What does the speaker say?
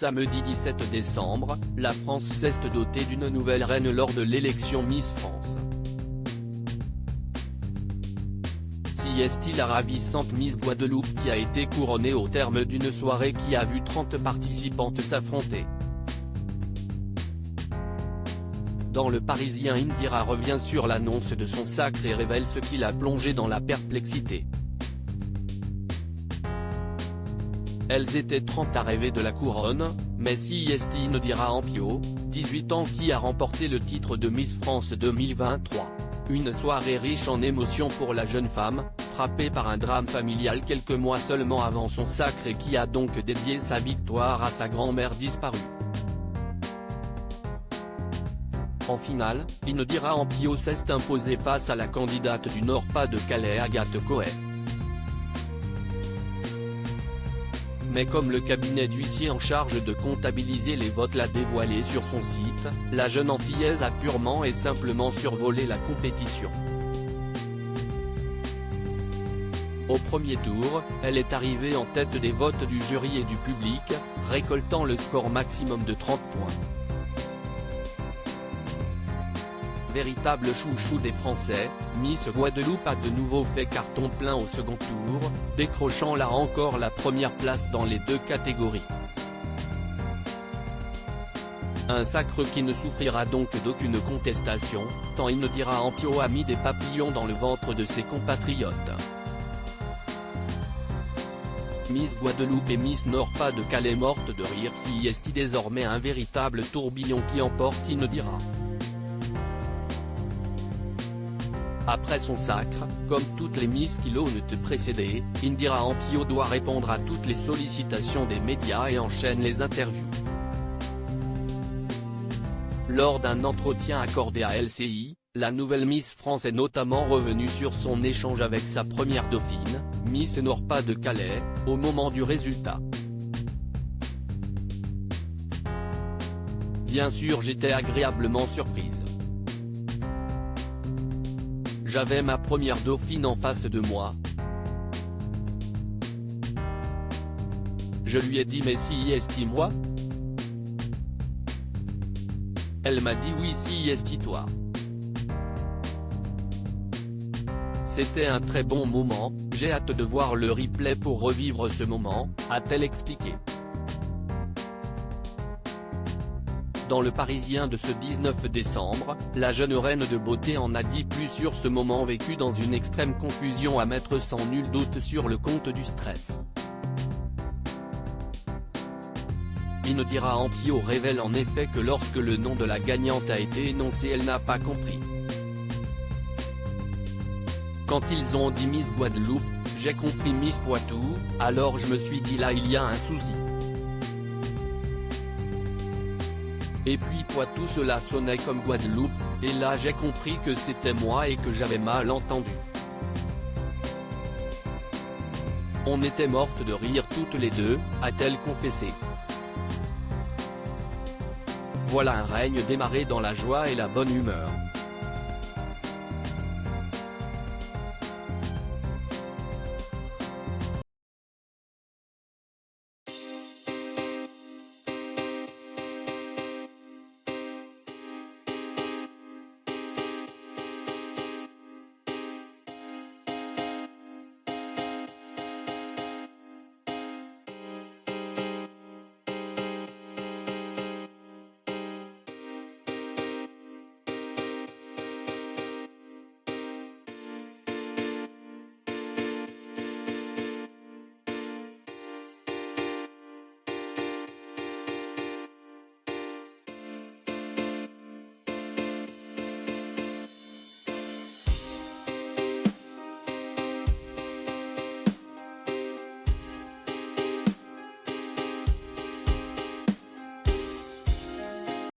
Samedi 17 décembre, la France s'est dotée d'une nouvelle reine lors de l'élection Miss France. Si est-il la ravissante Miss Guadeloupe qui a été couronnée au terme d'une soirée qui a vu 30 participantes s'affronter. Dans Le Parisien, Indira revient sur l'annonce de son sacre et révèle ce qui l'a plongée dans la perplexité. Elles étaient 30 à rêver de la couronne, mais si est Indira Ampio, 18 ans, qui a remporté le titre de Miss France 2023. Une soirée riche en émotions pour la jeune femme, frappée par un drame familial quelques mois seulement avant son sacre et qui a donc dédié sa victoire à sa grand-mère disparue. En finale, Indira Ampio s'est imposée face à la candidate du Nord-Pas-de-Calais Agathe Cohen. Mais comme le cabinet d'huissier en charge de comptabiliser les votes l'a dévoilé sur son site, la jeune Antillaise a purement et simplement survolé la compétition. Au premier tour, elle est arrivée en tête des votes du jury et du public, récoltant le score maximum de 30 points. Véritable chouchou des Français, Miss Guadeloupe a de nouveau fait carton plein au second tour, décrochant là encore la première place dans les deux catégories. Un sacre qui ne souffrira donc d'aucune contestation, tant Indira Ampio a mis des papillons dans le ventre de ses compatriotes. Miss Guadeloupe et Miss Nord-Pas-de-Calais morte de rire, si est désormais un véritable tourbillon qui emporte Indira. Après son sacre, comme toutes les Miss qui l'ont précédée, Indira Ampio doit répondre à toutes les sollicitations des médias et enchaîne les interviews. Lors d'un entretien accordé à LCI, la nouvelle Miss France est notamment revenue sur son échange avec sa première dauphine, Miss Nord-Pas-de-Calais, au moment du résultat. Bien sûr, j'étais agréablement surprise. J'avais ma première dauphine en face de moi. Je lui ai dit mais si est moi? Elle m'a dit oui si est toi. C'était un très bon moment, j'ai hâte de voir le replay pour revivre ce moment, a-t-elle expliqué. Dans Le Parisien de ce 19 décembre, la jeune reine de beauté en a dit plus sur ce moment vécu dans une extrême confusion à mettre sans nul doute sur le compte du stress. Indira Ampio révèle en effet que lorsque le nom de la gagnante a été énoncé, elle n'a pas compris. Quand ils ont dit Miss Guadeloupe, j'ai compris Miss Poitou, alors je me suis dit là il y a un souci. Et puis Poitou cela sonnait comme Guadeloupe, et là j'ai compris que c'était moi et que j'avais mal entendu. On était mortes de rire toutes les deux, a-t-elle confessé. Voilà un règne démarré dans la joie et la bonne humeur.